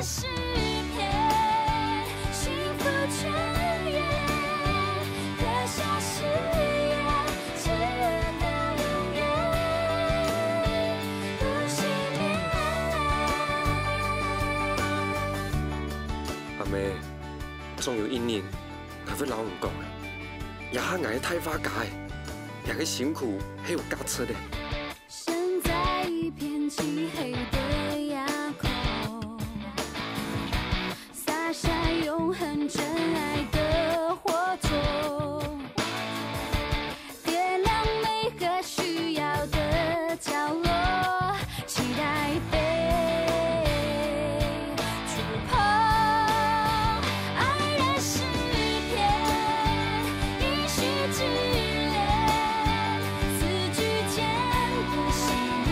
诗篇，幸福全圆，刻下誓言，直到永远，不熄灭。阿妹，总有一年，我会老人讲的，也下捱太花界，也個辛苦係有價值的。身在一片漆黑的垭口，洒下永恒真爱的火种，点亮每个需要的角落，期待被触碰。爱的诗篇，应许之恋，字句间的誓言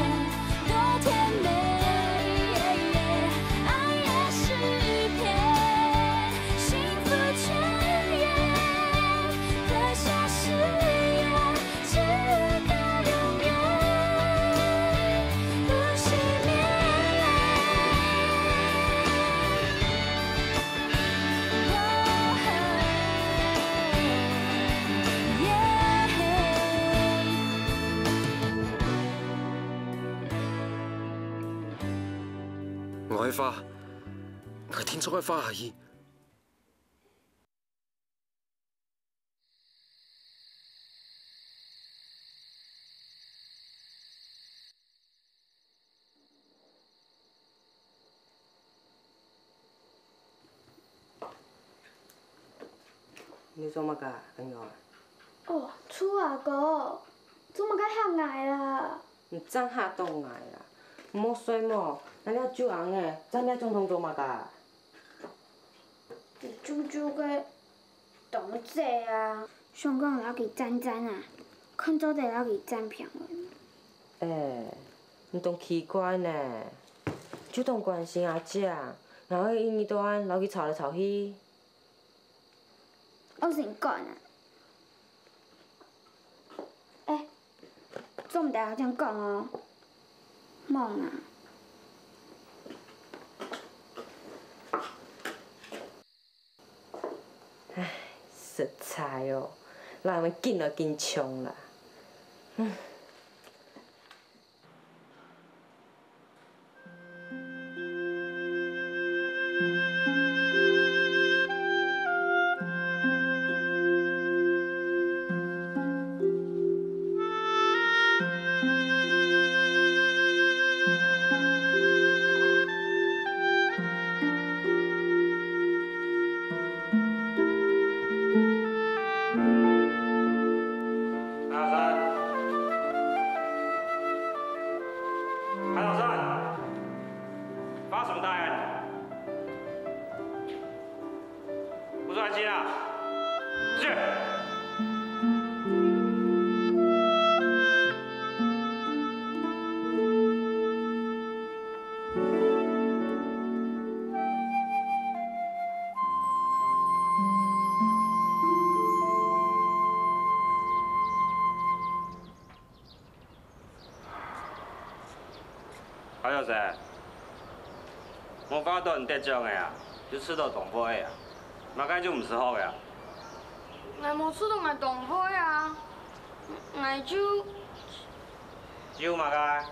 多甜美。爱的诗篇，幸福全圆，刻下誓言，直到永远，不熄灭。我嘅花，我係天初嘅花而已。你做乜㗎？咁樣啊？哦，厝阿哥，做乜解嚇捱啦？唔真嚇到捱啦！唔好衰麼？咱了酒紅誒，咱了總統做乜㗎？煮嘅當這啊，想講老佢讚讚啊，看做地老佢讚平誒。唔當奇怪呢，就當關心阿姐，然後因伊都安老佢吵來吵去。我先講啊。做唔大學這樣講哦，忙啊。唉，實在哦，人們見就見窮啦。还有谁？我讲到唔得奖的啊，就吃到同伙的啊，马介就唔适合的啊。我冇出到我同伙啊，我就马介，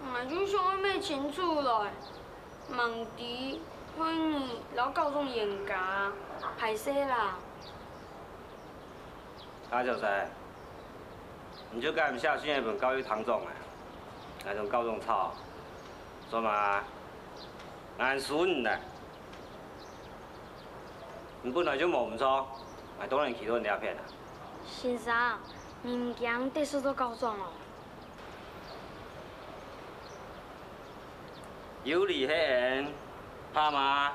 我就想要買清楚來，問題可以老高中嚴格，歹勢啦。还有谁？你就该唔下新一本教育堂中的，那种高中操，说嘛，俺孙的，你本来就冇唔错，俺当然去到人家骗啊。先生，你唔驚得失到高中哦？有理黑人，怕吗？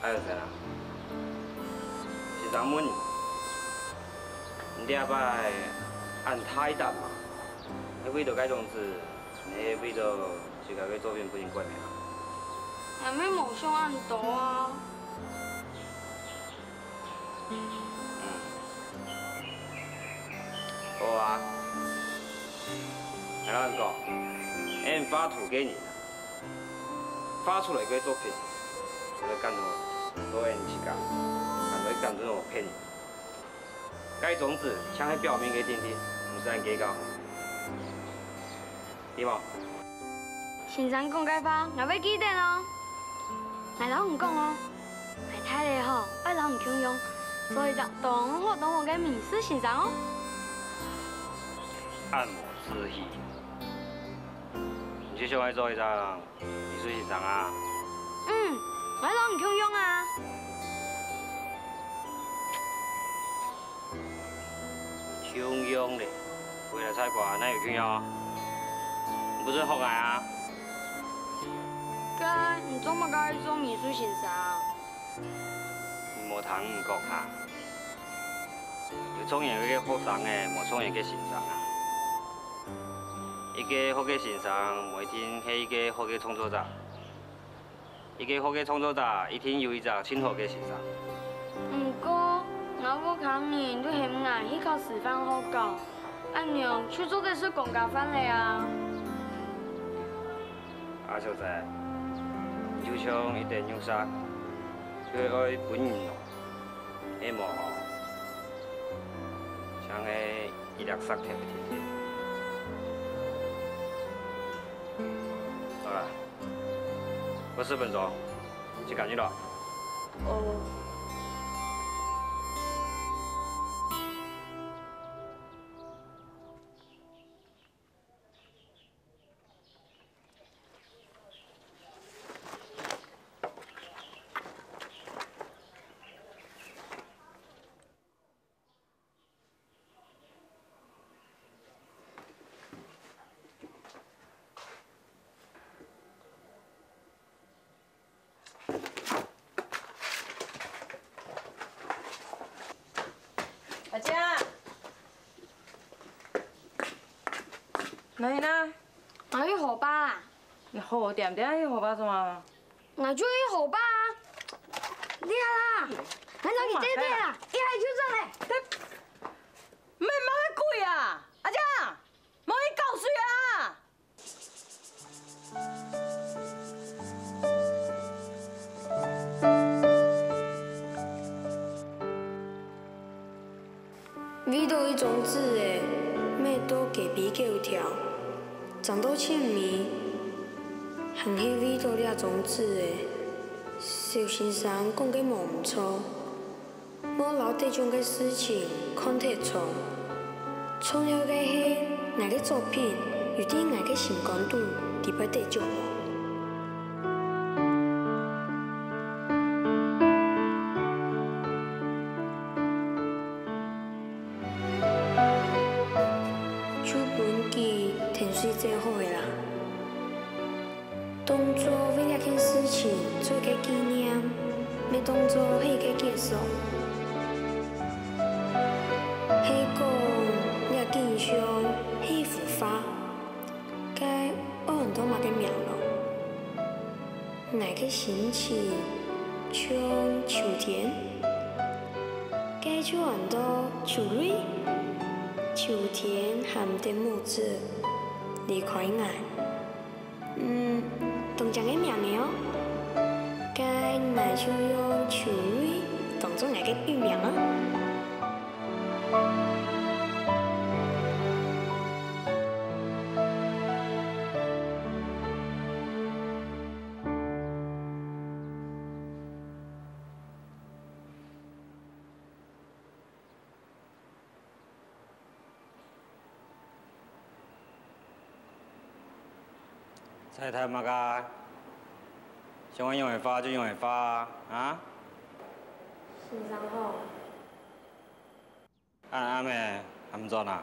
还有谁啊？是张文，你第二摆按太淡嘛？那为着改种子，你为着就该个作品不行怪命啊？我咩冇想按多啊？老人讲，俺发图给你，发出来个作品，我就感动多俺一讲，感动我骗你。该种子抢去表明给听听，唔是俺计较，对无？先生讲解法，我要记得哦。我老唔讲哦，我太累吼，爱老唔强用，所以就当我嘅秘书先生哦。按摩之意，你就想来做一张秘书先生啊？嗯，我老唔强用啊。强用嘞，为了菜瓜哪有强用？不准学啊！该你总么该做秘书先生？无通唔讲啊！有创业个学生诶，无创业个先生啊。一个好个先生，每天系一个好个创作者；一个好个创作者，一天有一个真好个先生。不过，我无今年都嫌硬去考师范学校，按样去做的是公家饭嘞啊！啊，小姐，就像一点用沙，就爱本人咯，迄无吼，像个一粒沙贴不贴贴。好啦，20分钟，就赶紧了。哦。阿姐，哪去哪？我去河坝啦。你好点点去河坝做嘛？我就去河坝啊。厉害啦！俺找你这边啦，一来就上来。唔系买贵啊！阿姐，莫去搞水啊！味道一种子诶，咩都给比九条，长到清米，很迄味道俩种子诶，小先生讲个无唔错，我老这种个事情看得重，重要个是我个作品有啲我个情感度，特别得着。最好的啦，当作为了件事情做个纪念，咪当作是一个结束。是讲了景象是浮花，该按多嘛个苗咯。哪个心情像秋天，该就按到秋蕊，秋天含的木子。离开我，当讲个名哦，该我就用秋蕊当做我个笔名啊。菜太嘛个，想用会发就用会发啊！先生好。暗暝还唔做呐？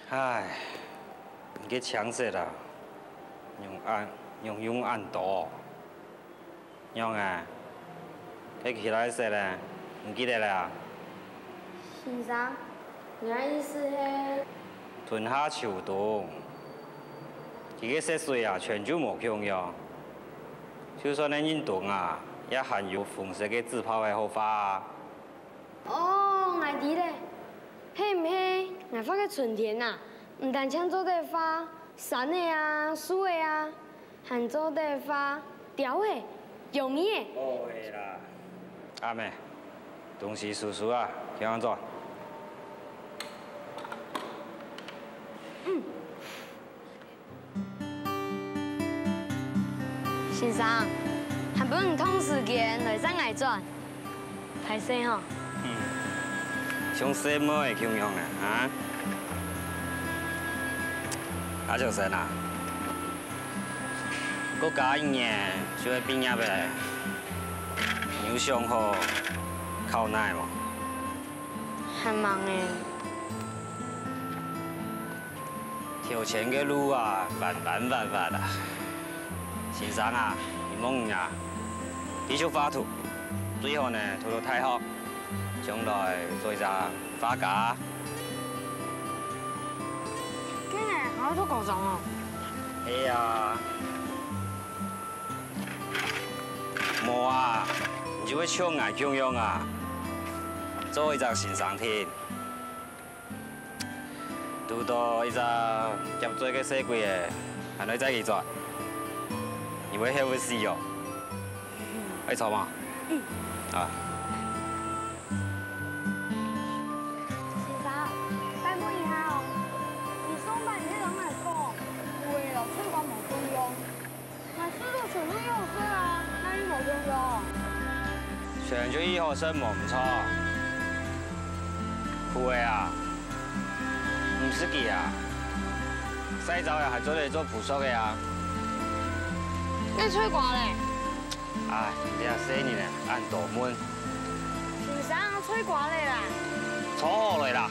唉，唔给抢死啦！用暗多，用啊！你起来说咧，唔记得啦？先生。我意思是，春夏秋冬，这个涉水啊，全就无强用。就算恁运动啊，也含有红色的自泡的好法啊。哦，我知咧，嘿唔嘿？俺发个春天啊，唔但抢做地花，山的啊、树的啊，还做地花，雕的、用米的。哦会啦，阿妹，东西叔叔啊，听我做。先生，还不用通时间来上来转，歹势吼。上什么会穷用啊？啊？阿就生啊，国家一年就会毕业呗，有上好靠耐无？还忙诶。挑钱的路啊，万啦。先生啊，你梦呀，地球发土，最后呢，图图太好，将来做一只发家。今日好多高中哦。哎呀，无啊，你就会抢爱穷用啊，做一只新商厅，拄到一只业做个小贵的，还能再去做。你会很会死哦，会吵吗？啊。先生，拜托一下哦，你上班你人来讲，为了推广无中用，那速度全部用水啊，那你无中用。全球1号生无唔错，有的啊，唔是记啊，洗澡也还做嚟做附属的啊。你吹歌咧？哎，你啊细年咧，按大门，先生吹歌咧啦。错好嚟啦。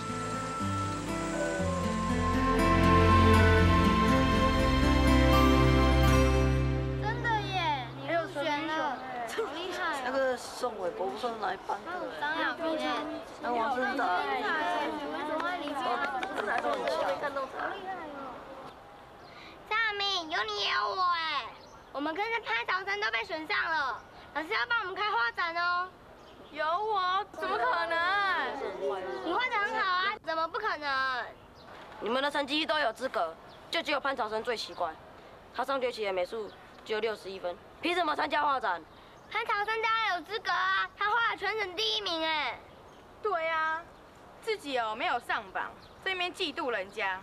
真的耶，你入选了，好厉害哦！那个宋伟博不是哪一班的？张亚平耶，那王顺达，为什么会理解他？哪都很强。好厉害哦！张亚明，有你也有我哎，我们跟着潘朝生都被选上了，老师要帮我们开画展哦。有我？怎么可能？你画得很好啊，怎么不可能？你们的成绩都有资格，就只有潘朝生最奇怪，他上学期的美术只有61分，凭什么参加画展？潘朝生当然有资格啊，他画了全省第1名哎。对啊，自己没有上榜，这边嫉妒人家，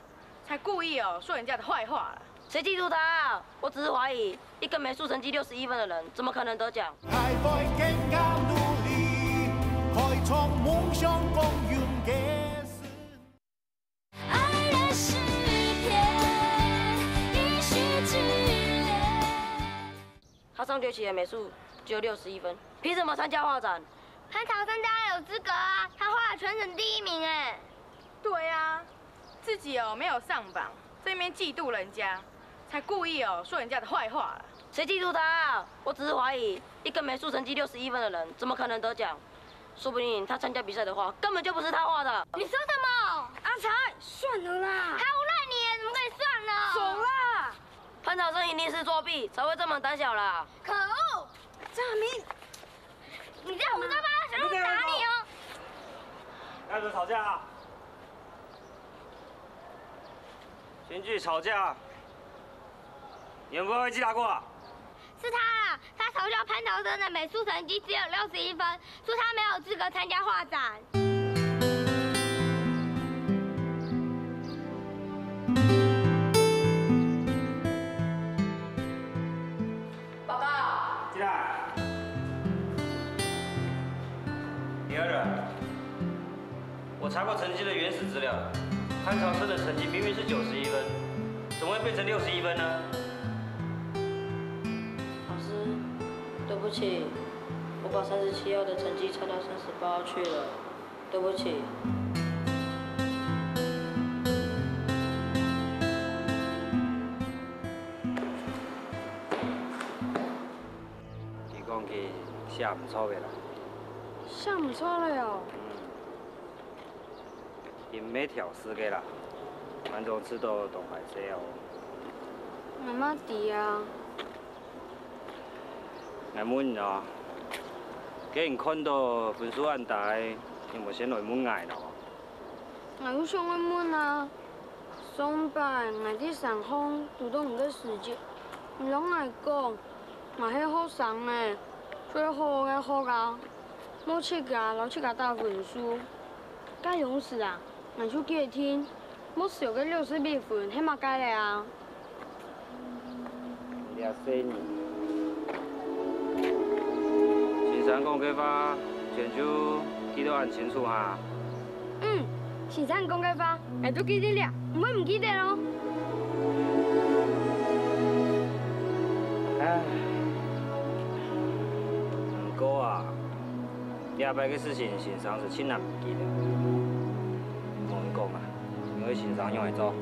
才故意说人家的坏话了。谁嫉妒他？我只是怀疑，一个美术成绩61分的人，怎么可能得奖？还在更加努力，开创梦想公园的事。爱的诗篇，一续之恋。他上学期的美术只有61分，凭什么参加画展？潘朝生当然有资格啊，他画了全省第1名哎。对啊，自己没有上榜，这边嫉妒人家，才故意说人家的坏话了。谁嫉妒他？我只是怀疑，一个美术成绩61分的人，怎么可能得奖？说不定他参加比赛的话，根本就不是他画的。你说什么？阿才，算了啦，他诬赖你，怎么可以算了？走啦！潘朝生一定是作弊，才会这么胆小啦。可恶！张明，你这样我们再把他小路打你哦。开始吵架啊！选举吵架，你们不会记打过啊？是他啦，他嘲笑潘朝生的美术成绩只有61分，说他没有资格参加画展。报告。进来。第二个，我查过成绩的原始资料，潘朝生的成绩明明是91分，怎么会变成61分呢？老师，对不起，我把37号的成绩差到38号去了，对不起。你讲去写唔错的啦。写唔错了哟。因没挑丝嘅啦，观众知道动海色哦。妈妈滴啊。来问啊，既然看到分数安大，你冇先来问爱咯。我有想要问啊，上班我伫上方拄到唔过时节，伊拢来讲，嘛迄学生呢，最好个学校，冇七家老七家大分数，甲勇士啊，我就记听，冇少个62分，迄嘛解嘞啊。廿4年，先生讲嘅话，全就记得很清楚哈。先生讲嘅话，我都记得了，唔会唔记得咯。唉，不过啊，礼拜嘅事情，先生是千万唔记得。我讲啊，因为先生用来做。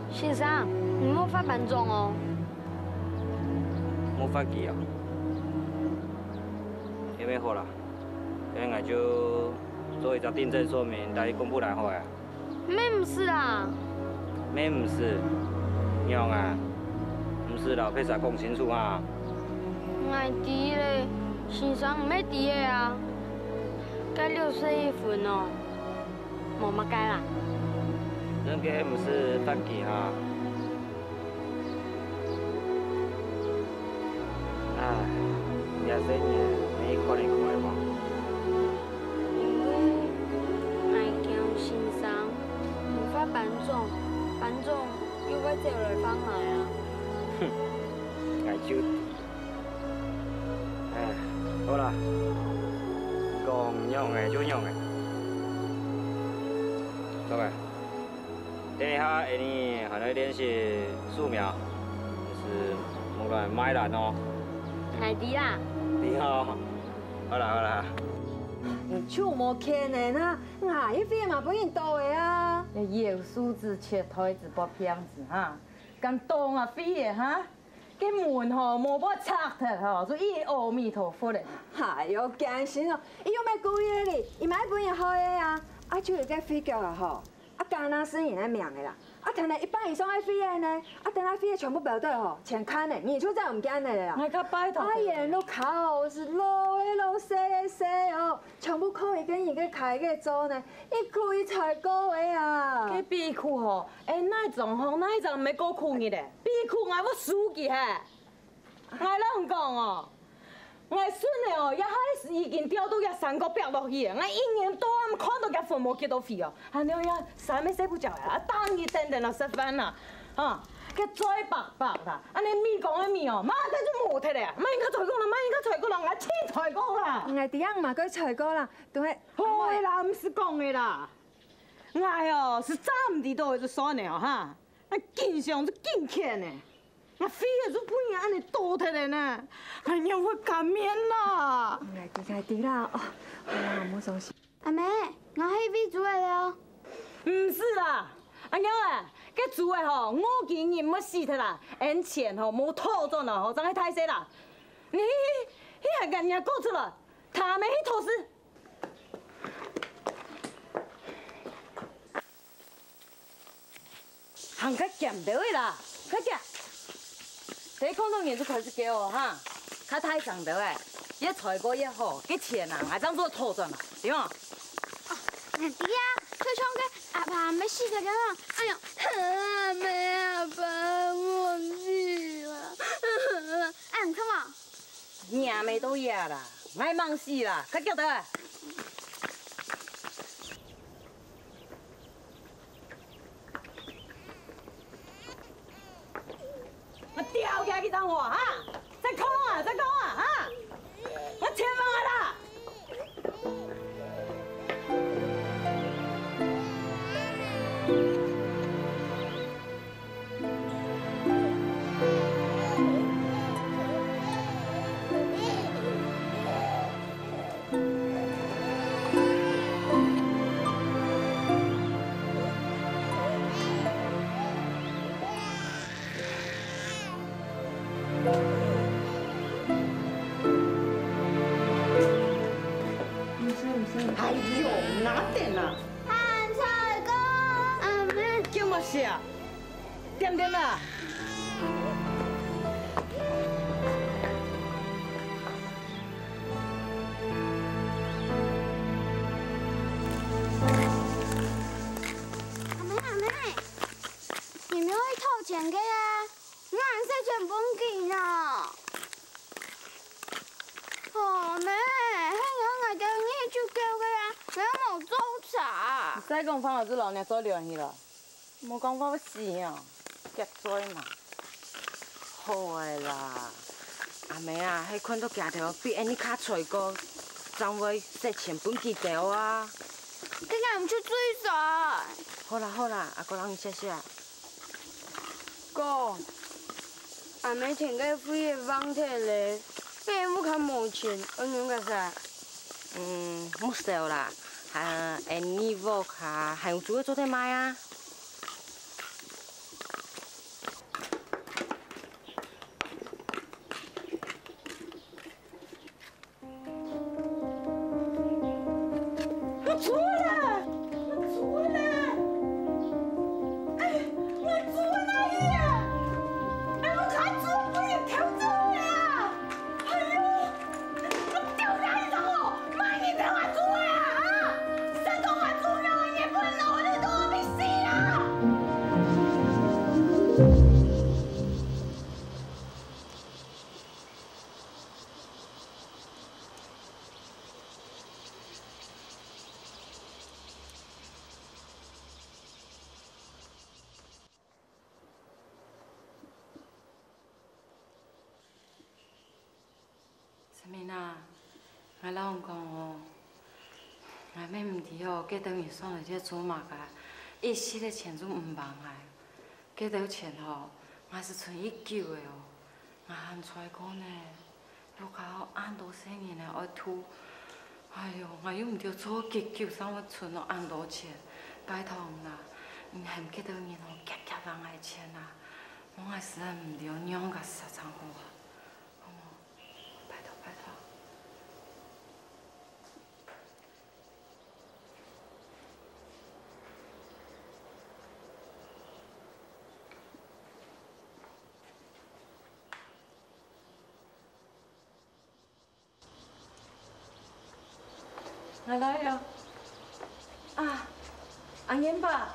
先生，你冇发班长哦。冇发记啊，因为好啦，咁我就做一只订正说明，带你公布来好啊。咩唔是啦？咩唔是？娘啊，唔是啦，配啥讲清楚啊？我知咧，先生唔要知的啊。解61分哦，冇乜解啦。恁个唔是发记哈？唉，廿4年没可能过来嘛。因为我惊先生唔发班长，班长又要接来放来啊。哼，我就，唉，好啦，讲用的就用的，各位，等一下下年还来练习素描，就是无论买烂哦。我知啦。你好，好啦好啦。你手无欠的呐，我一飞嘛不用多的啊。你有数字切台子不骗子哈，咁当啊飞的哈，cái门吼无把拆脱吼，所以阿弥陀佛嘞。哎呦，惊死哦！伊又要故意的哩，伊买本也好的啊，啊就个飞脚啦吼，啊干那生人来命的啦，啊谈来1半以上爱飞的呢，啊等下飞的全部表对吼，全看的，你就在我们干的啦。我较拜托。啊眼都考是老的老细的细哦，全部可以跟伊个开个做呢，一开才个月啊。cái bi khu吼，那种吼，那种没够酷你嘞，bi khu我输记嘿，我啷讲哦？我孙的哦，也还已经调到个3个表落去啊！我一年多啊，看到个父母几多费哦，还有呀，啥物睡不着啊，当日等等啊吃饭啦，啊，个再白白啦，安尼米讲的米哦，马上就无脱嘞，马应该采购啦，马应该采购啦，我请采购啦。我伫样嘛，佮采购啦，都系好的啦，唔是讲的啦，我哦是早唔知道就算了哈，我经常就紧欠呢。我飞也就不然安尼倒脱嘞呢，哎呀，我甘面啦。我知啦，哦，好啦，唔好伤心。阿妹，我迄位煮的了。唔是啦，阿娘啊，佮煮的吼5斤银要死脱啦，因钱吼无套转啦，吼，真系太细啦。你还甲人家讲出来，他没去投资。行较咸着的啦，快点。第空洞眼就开始给我哈，较太上头诶，越采购越好，给钱啊，还当做套转嘛，对吗？弟啊，佢唱嘅阿爸没死嘅啦，哎呀，阿妹阿爸我死啦，哎，唔通啊？娘妹都野啦，爱忙死啦，快叫得。我掉下去当我哈，再讲啊，再讲啊哈，我千万啦。哎呦，哪点啦？汉菜哥，阿妹，叫乜事啊？点点啦？钱给啊，我还是钱本钱啊。哦，妹，迄个我叫你就叫个啊，我冇做啥。唔使讲放落这老娘做联系了，冇讲我要死啊，夹嘴嘛。好诶啦，阿妹啊，迄款都行条比安尼较脆个，总会说钱本钱条啊。今日唔出水水。好啦好啦，阿哥人谢谢。哥，阿妹听个飞的网铁嘞，别唔看冇钱，安尼个啥？冇少啦，安尼我卡还有做在卖啊。我出来，我出来，哎，我出来呀！哎，我看出不也跳走呀！哎呦，我掉下一张哦，妈你等我出来啊！山东话出名也不能我的多比死啊！什么啦？我老公讲哦，我妹唔伫哦，过等于送了这祖妈个，一时的钱都唔忙哎。过到钱吼，我是存1嚿的哦，我喊出来讲呢，又搞按多生意呢，爱吐。哎呦，我又唔着做急救，啥物存哦按多钱，拜托啦，唔嫌过到年吼夹夹人的钱啦，我还实在唔着娘个杀账好啊。 我来了。啊，阿言爸，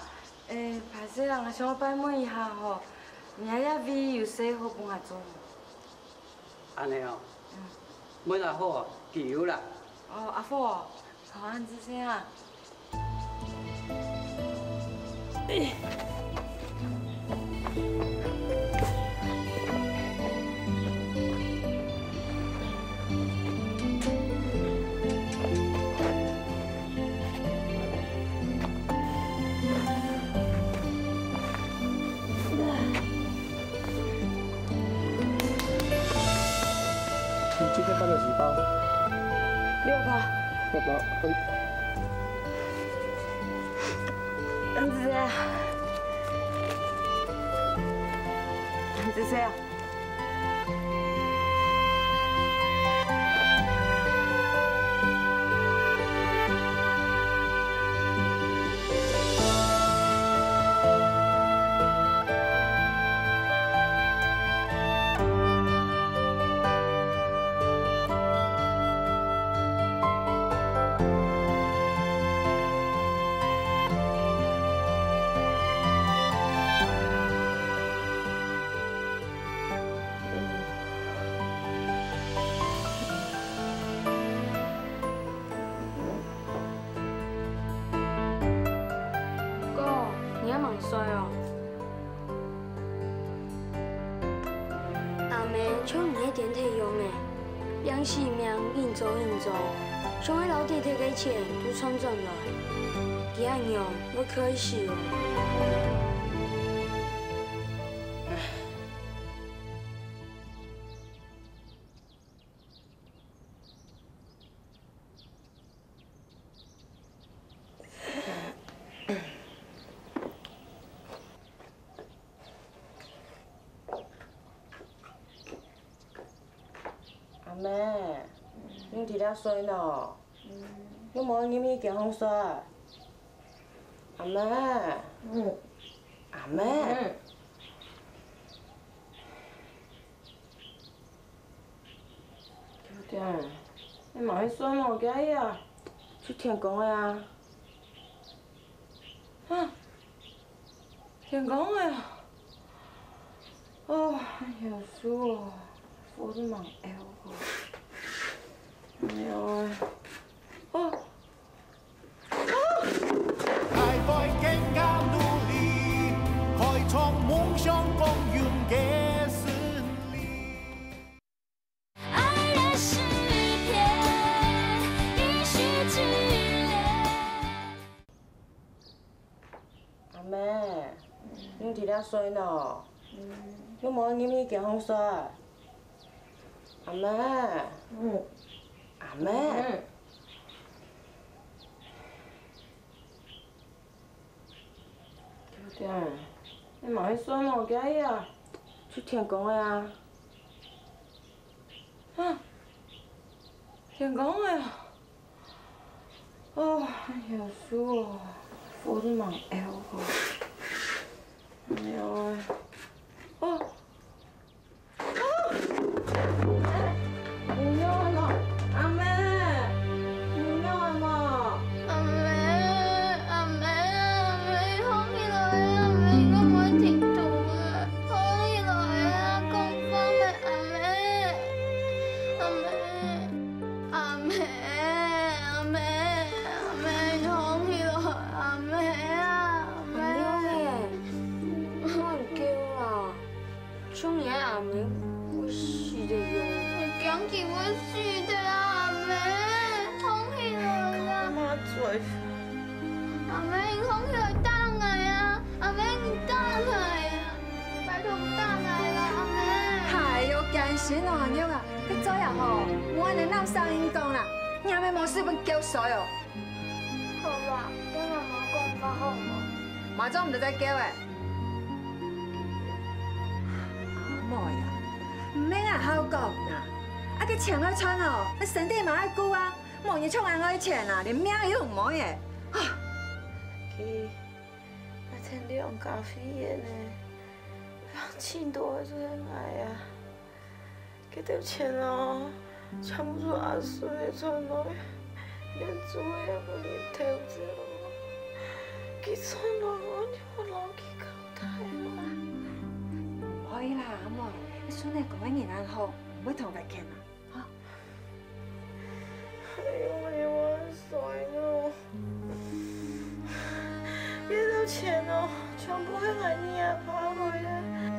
歹势人啊，想我拜问一下吼，爷爷味有啥好帮我做？安尼哦。问也好哦，有啦。哦，阿父，好安子先啊。这个包了几包？6包。6包。安子啊，安子啊。衰哦。阿妹像唔喺电梯用的，两性命硬走硬走，想喺老爹摕嘅钱都冲进来，这样样我可以死哦。 阿妹，你伫遐睡呢？你无入去惊风睡？阿妹，阿妹，小点，你嘛去睡无？今日啊，去天公的啊？啊，天公的啊？哦，有书哦，我都忙哎我。哎呦，哦。 还在更加努力，开创梦想公园的胜利。爱的诗篇，一续纪念。阿妹，恁伫遐洗呢？恁无入去行风沙？阿妹，阿妹。 你嘛去耍咯，今日啊，去天公的啊。啊，天公的啊。哦，哎呀，输哦，我都忙哎我。哎呦，哦。唔要咯，阿妹，唔要啊嘛。 像你阿妹，我死的哟！讲起我死的阿妹，放起来啦！妈嘴。阿妹，你放起来打来啊！阿妹，你打来啊！拜托打来啦，阿妹！哎呦，艰辛哦，阿娘啊，佮昨日吼，我安尼闹上因讲啦，你阿妹无水分叫水哦。好啦，你阿妈讲法好无？马总唔得再叫诶。 莫呀，唔免啊好讲啦，啊佮穿好穿哦，你身体嘛爱顾啊，莫日创安好穿啊，连命又唔好耶。去，那天你用咖啡的呢，让气多的最爱啊，给点钱哦，穿不出阿水的穿落，连煮的也不给偷走，给穿落我就老去口袋啦。 可以啦，阿妹，你孙女讲嘅人好，唔会同佢傾啊，嚇。哎呦，我要衰咯！给到钱哦，全部喺我你阿爸回来，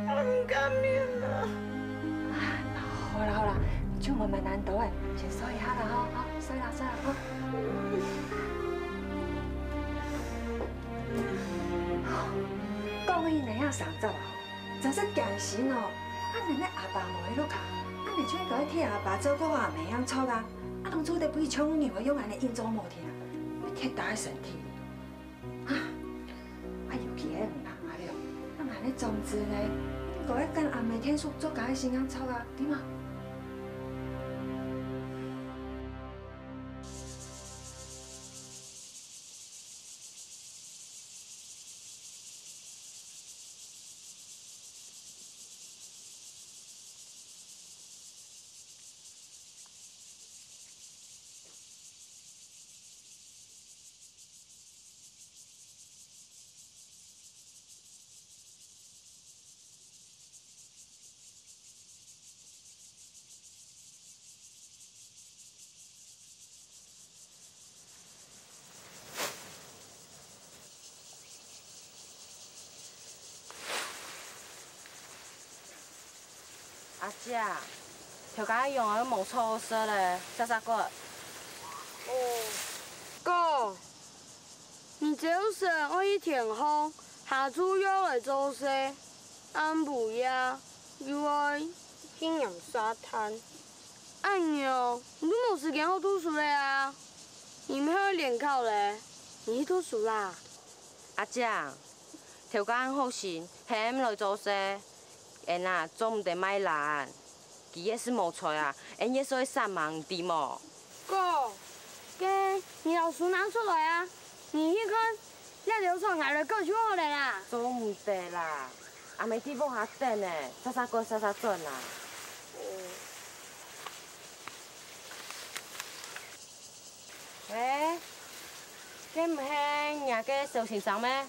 我唔甘面啦。好啦好啦，就慢慢難倒誒，先梳一下啦，好，梳啦梳啦，好。講起你啊，上集啊。 真是艱辛哦！啊，恁咧阿爸無喺度卡，啊，你出去甲替阿爸照顧下袂曉錯啊！啊，當初得比搶牛用安尼應做無聽，要鐵打身體。啊，啊，尤其迄唔通啊了，啊，安尼總之咧，個一跟阿妹天數做家己先曉錯啊，點啊？ 阿姐，条街用的冇错色嘞，啥啥个？哥，你就是我一天后下主要来做事，俺不要，又爱经营沙滩。哎呦，你冇时间好读书嘞啊？你们要联考嘞，你去读书啦。阿姐，条街好心，嫌来做事。 因啊，总唔得买烂，伊也是冇错啊，因也是会散忙的么？哥，给你老师拿出来啊！你一看，那流程下来够就好了啦。总唔得啦，阿妹地方下等呢，啥啥过啥啥转啦。喂，你唔系人家小先生咩？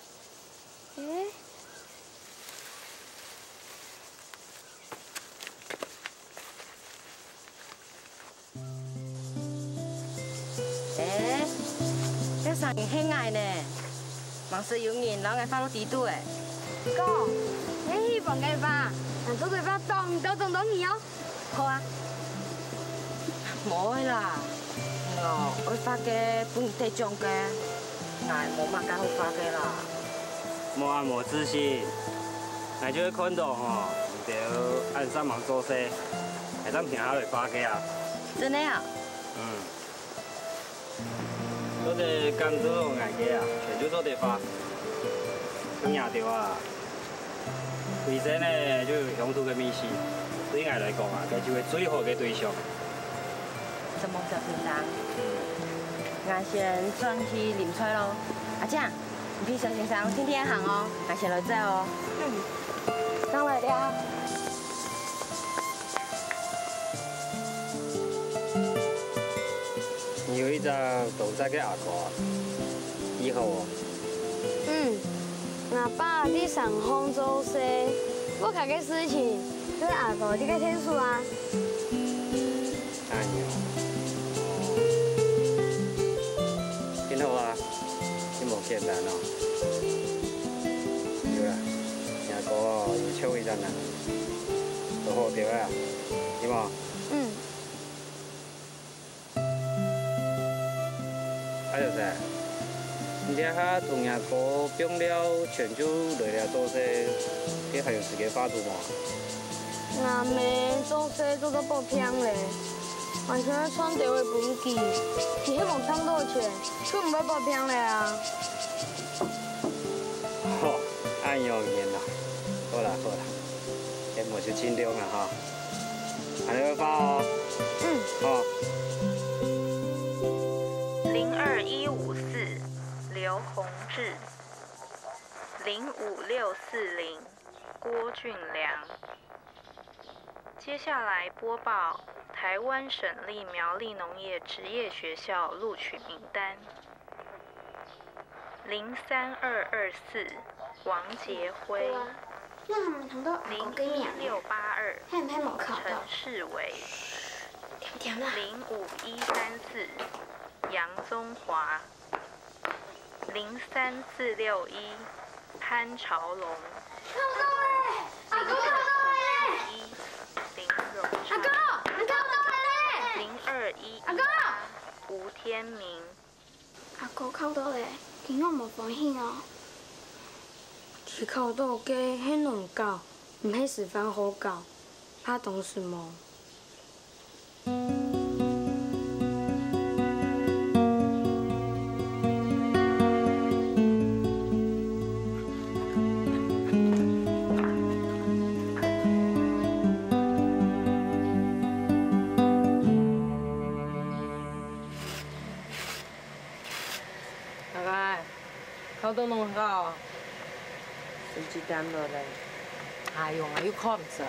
这生意很爱呢，忙是有人老爱发到地度诶。哥，你希望嘅吧？但做对法当到当当你哦。好啊。冇啦，我发嘅本地种嘅，挨冇乜介好发嘅啦。无啊无自信，俺就会看到吼，就按上忙做事，还当平下来发嘅啊。真的啊？我哋甘蔗同眼嘅啊，全就做地发，咁廿條啊。為生呢，就有鄉土嘅美食，對我來講啊，佢就係最好嘅對象。這夢想平當，我先轉去臨菜咯。阿姐，你去小先生天天行哦，我先來走哦。上來了。你有一張動作嘅阿哥，以後哦。阿爸你上杭州说，我家嘅事情对阿哥你个天数啊。哎呀，挺好啊，你冇簡單哦。有啦，阿哥有抽一張啦，都好條啊，有冇？還有啥？你這下同阿哥變了，全就來了做些，佢還有時間發圖嘛？阿妹做事做到爆偏嘞，完全係穿掉嘅本錢，佢希望賺到錢，佢唔係爆偏嘞啊！哦，按樣嘢啦，好啦好啦，你冇就盡量啦哈，還要發哦。好。02154劉宏志，05640郭俊良。接下来播报台湾省立苗栗农业职业学校录取名单：03224王杰辉，01682陈世伟，05134杨宗华，03461潘朝龙，051林荣昌，021吴天明。阿哥考到嘞，今我冇歡喜哦。佢考到嘅係農教，唔係師範好教，他懂什麼？考到農教，成績點落嚟？哎呦，我又考唔上。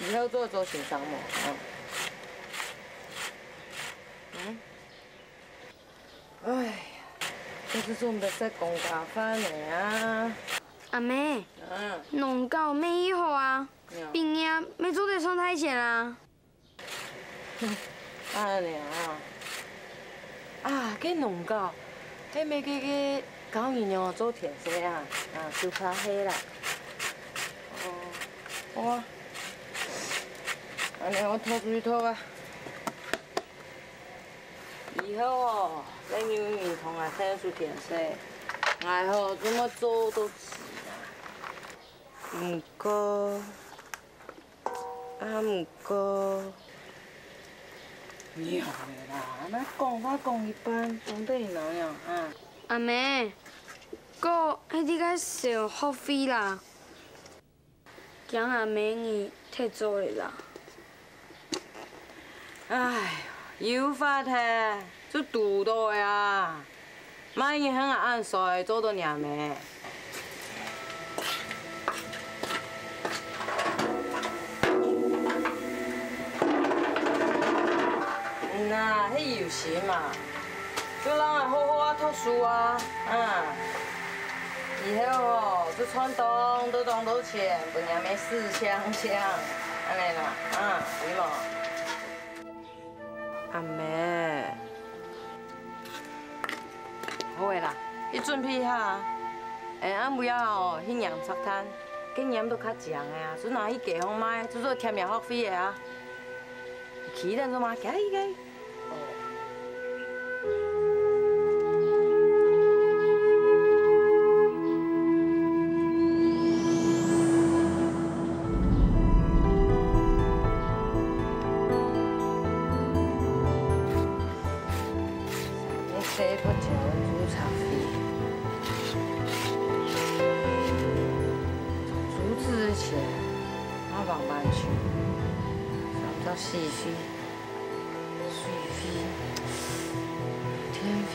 以後做先生冇？哎呀，這次做唔得食公家飯嚟啊！阿妹，農教咩以後啊？畢業沒做得上台前啊？啊你啊！啊，cái農教。cái mấy cái cao nhìn nhỏ做甜食啊，就怕黑啦。哦，安尼我拖出去拖啊。以後哦，咱有面同啊聽出甜食，愛好怎麼做都似啦。唔過，妙嘅啦，那講話講一半，講得你哪樣啊？阿妹，哥，迄啲個小學費啦，驚阿妹你退做嚟啦。唉，有法睇，就賭到呀，萬一很按衰，做到娘妹。那迄有時嘛，叫人啊好好啊讀書啊，以後哦，就傳東都當到錢，不然咪四香香，安尼啦，有冇？阿妹，好个啦，你准备下，俺不要哦，去养菜摊，经验都较强的啊，所以拿去地方买，做添点学费的啊。去点做嘛，行去。这个叫煮茶费，竹子的钱，我慢慢去，找到戏费、水费、天费、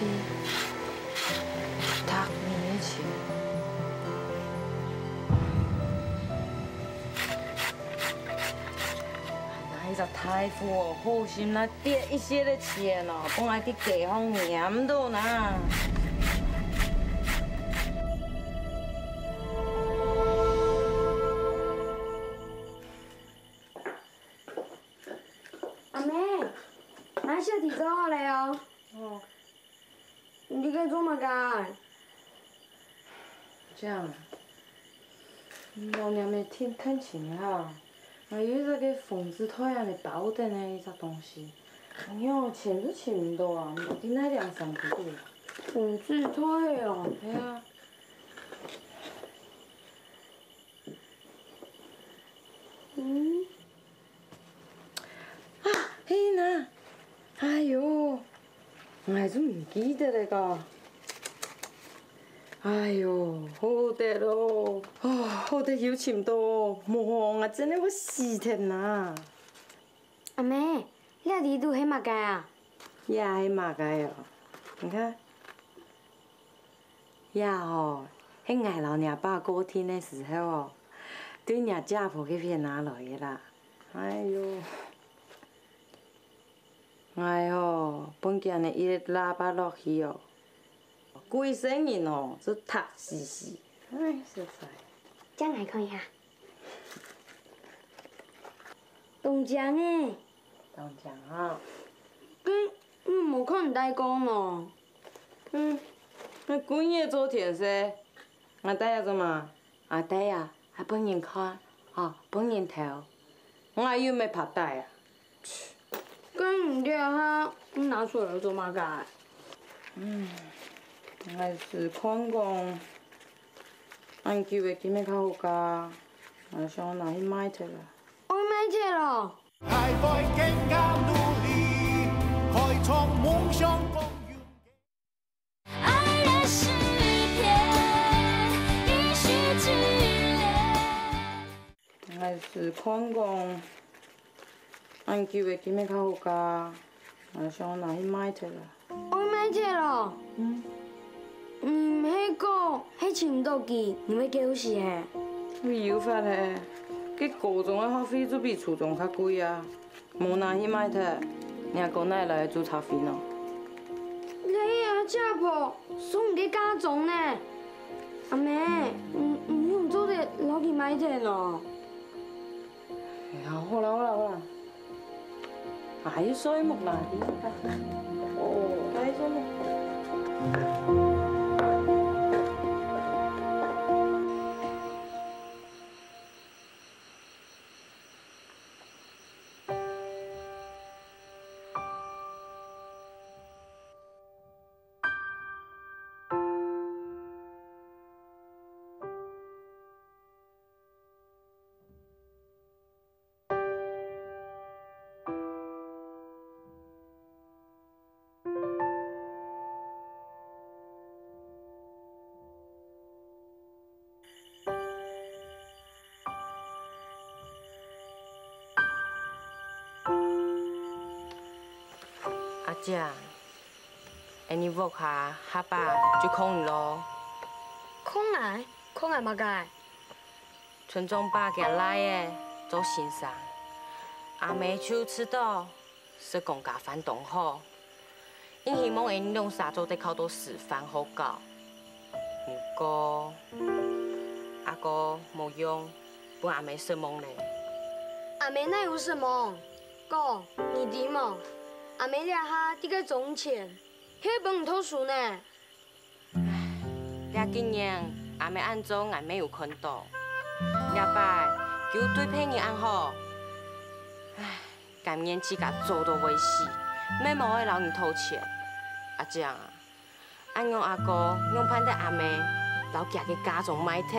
读面的钱。那个太傅哦，好心来跌一些的钱哦，本来去地方念到呢。阿妹，俺小弟做好了哦。哦。你该做嘛干？这样啊。老娘们听看清哈。还有一个缝子腿安尼包的呢，一只东西，哎呦，牵都牵唔到啊，唔顶那两三个度。缝子腿哦。系啊。啊，嘿呐，哎呦，我还真唔记得嘞个。哎呦，好得咯，哦，好得有钱多，忙啊，真的我死天呐！阿妹，你阿弟都黑马街啊？也黑马街哦，你看，呀哦，迄爱老娘爸过天的时候哦，对娘家婆去骗拿来的啦。哎呦，哎呦，本件的一喇叭落去哦。规身人哦，都塌死死，哎，实在。这样来看一下。冻酱诶。冻酱啊。我无看你代讲咯。那几夜做甜食，我带呀做嘛？啊带呀，还本人看，啊本人头，我还又没拍带啊。跟唔对哈，你拿出来做嘛干？还是看讲，俺叫的今日较好加，我想拿去买去啦。我买去了。还在更加努力，开创梦想公园。爱的诗篇，一世之恋。还是看讲，俺叫的今日较好加，我想拿去买去啦。我买去了。迄个，迄深度计，你要几好势嘿？你有法嘞？佮高中的学费都比初中较贵啊，无拿去买摕，人讲哪会来做茶费呢？你啊，家婆送给家中呢？阿妹，唔用做的老去买摕咯。哎呀，好啦好啦好啦，还有水木啦，哦，还有水木。阿姐，你屋下下巴就空咯。空来嘛该？村中爸家来的做先生，阿妹就知道是公家反动好，因希望因用啥做得靠到示范好教。不过阿哥无用，本阿妹什么嘞？阿妹那有什么？哥，你弟嘛？阿妹俩哈伫个种钱，迄本唔讨输呢。俩今年阿妹安怎阿妹有看到？俩摆求对配人安好。唉，今年只甲做到尾死，免无会留你偷钱。啊这样啊，俺用阿哥用盼得阿妹留家己家中买体，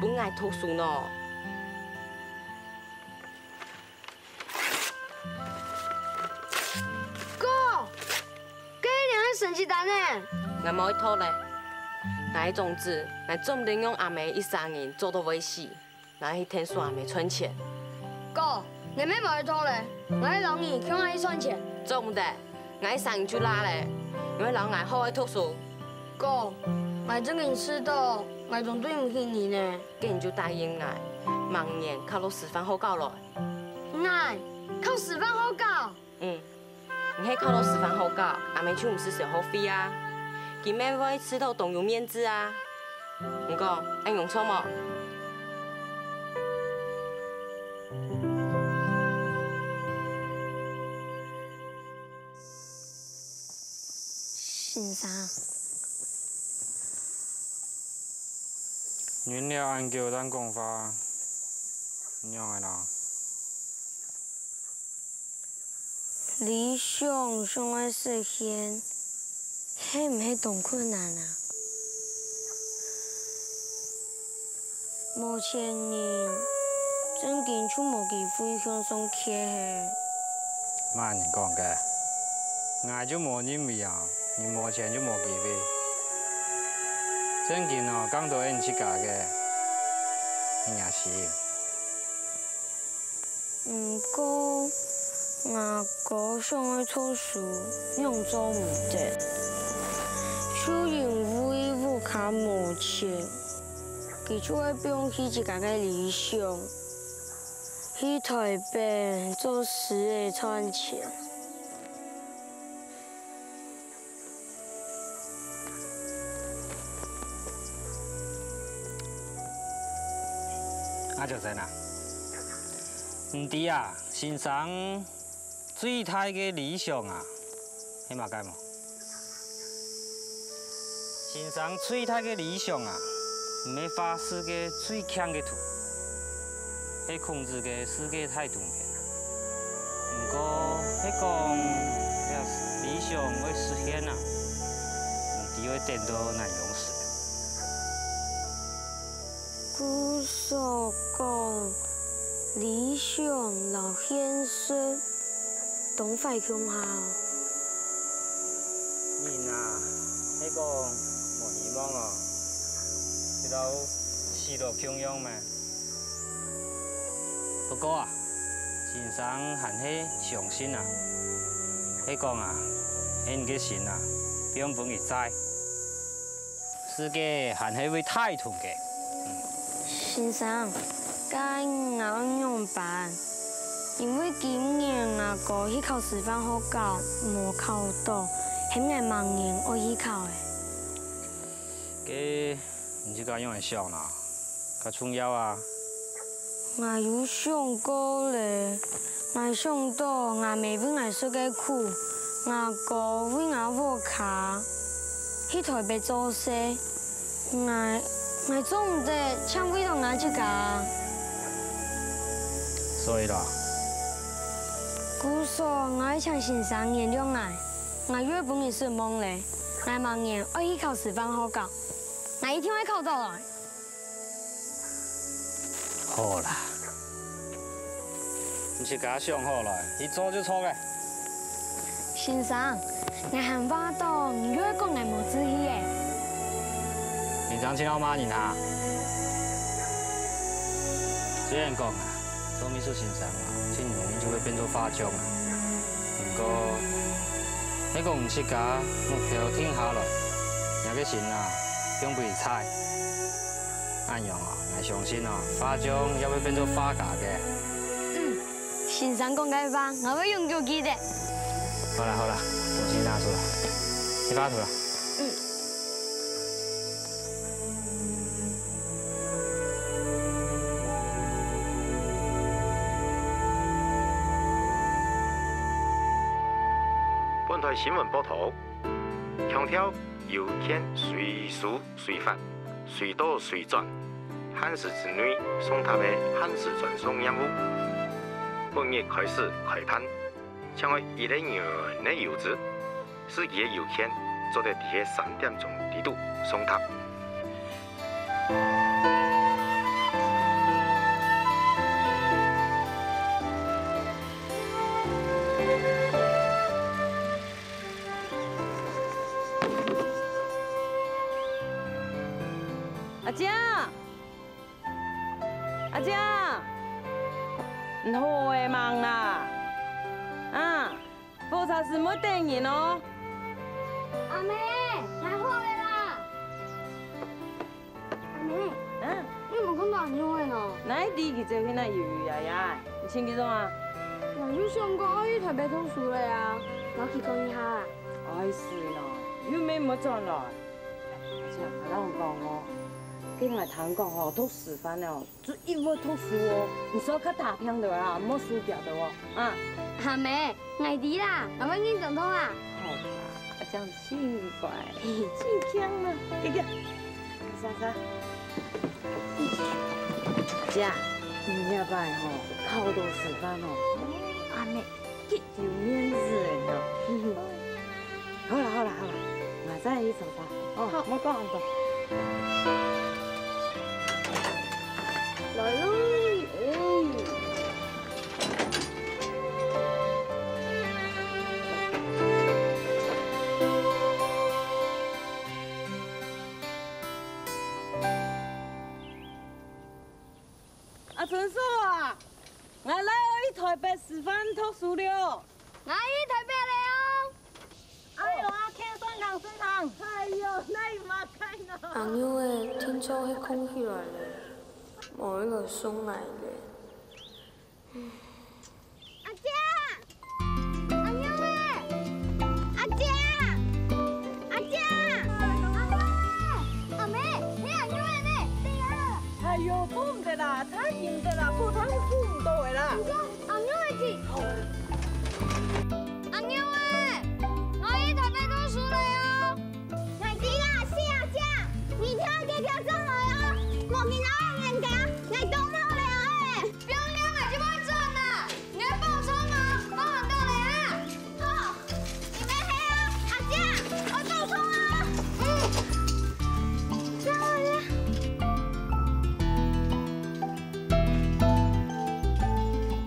本爱读书喏。哥，今年还成绩单呢？俺冇去偷嘞。那种子，俺总得用阿妹13年做到尾死，然后去天数阿妹存钱。哥，你妹冇去偷嘞，我去留你向我去存钱。做唔得，俺3年就拉嘞，因为留俺好爱读书。哥，我真给你吃到，我仲对唔起你呢。今年就答应俺，明年考到师范好教来。俺考师范好教？你迄考到师范好教，阿妹就唔是小学费啊。佢免会吃到动用面子啊！唔过，俺用错冇？先生，原料按叫咱讲法，样个啦。理想想要实现，迄唔系同困难啊？目前呢，真紧就无机会向上去嘿。嘛人讲嘅，我就无认为啊，你目前就无机会。真紧哦，讲到因去家嘅，你也是。唔过，我哥想要读书，样做唔得，就因为我较无钱，佢就会放弃自家嘅理想，去台北做事业赚钱。啊，就真啦。唔对啊，先生最大嘅理想啊，迄嘛解无？先生最大嘅理想啊，唔系发世界最强嘅图，系控制嘅世界太动变。不过，迄讲理想要实现啊，唔知会等到哪样事。古所讲，理想老现实，东快向下。人啊，迄讲无希望哦，直到死落平庸嘛。不过啊，先生还是相信啊，迄讲啊，因个神啊，并不会知，世界还是会太平嘅。先生，该我样办？因为今年阿哥去考师范好教，无考到，迄个明年我去考的。个，唔是咁样会想啦，较重要啊。我有想过咧，我想到我妹为我受个苦，阿哥为我无卡，去台北做事，我做唔得，抢为到我这家。所以啦，古说我抢先生原谅我月本也是梦嘞，我明年我去考师范好教，我一定会考到来。好啦，唔是甲想好来，一做就错嘅。先生，我很霸道，你又讲我无志气诶。你张亲老妈人啊，虽然讲啊，做秘书先生啊，真容易就会变做法将啊。不过，迄个唔是甲目标定下来，也个神啊，永不会猜。按样啊，我相信哦，法将也会变做法家嘅。先生讲解法，我会用脚记的。好啦好啦，东西拿出来，你发图了。本台新闻报道，强调有权随时随法、随到随转，限时之内送达的限时转送任务。本月开始开判，将于2020年的邮资，司机的邮件做在伫个3点钟地度送达。阿姐，阿姐，唔好的忙啦，啊，复查是没等人哦。阿妹，来货了啦！阿妹，你冇看到阿妞的呢？哪一地去做迄那油油呀呀？你请几种啊？我就想讲我去台北读书了呀，我去讲一下啦。哎是咯，又没转来。阿姐，阿老讲哦。跟我谈讲哦，读师范哦，就一味读书哦，你说较打拼的啦，莫输掉的哦，啊。阿妹，爱弟啦，我们已经总统啦。好啦，这样真乖，真强啊！给给，莎莎。姐，你要拜吼，考读师范哦，阿妹极有面子的哦。好啦好啦好啦，马上去找他哦，莫讲咁多。来喽！阿陈叔啊，我来去台北师范读书了。我去台北了哦。哎呦，阿庆顺堂顺堂。哎呦，那有嘛开呢？阿妞诶，听说迄空起来咧。某一个送来的。阿姐，阿妞诶，阿姐，阿姐，阿妹，你阿妞诶呢？对啊。哎呦，不的啦，太硬的啦，不太不到的啦。阿妞诶去。阿妞诶，我去台北读书了哟。阿弟啦，是阿姐，你跳给跳上来哦，莫见到。你懂吗？了不要两个就不转了，你要帮我冲吗？帮我到了啊！好，你没黑啊，阿姐，我帮冲啊！上来了。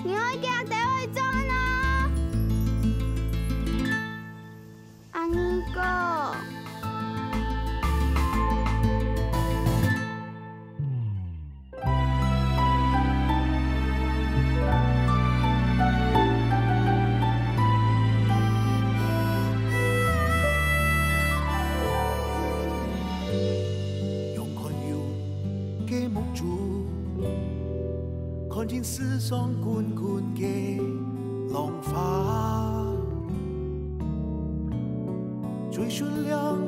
你可以给我带回转啊，阿尼哥。看见世上滚滚嘅浪花，追寻亮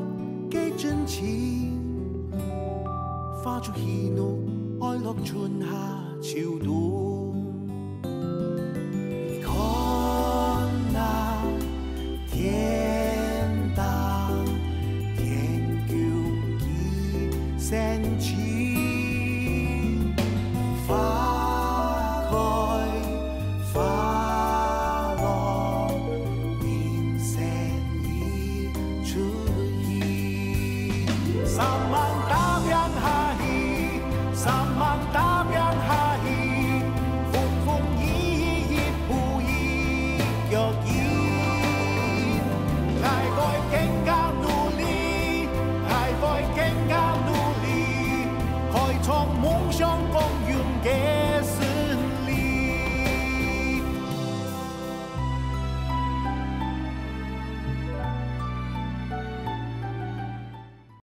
嘅真情，化作喜怒哀乐春夏秋冬。你看那天大天高嘅山青。梦想共永远。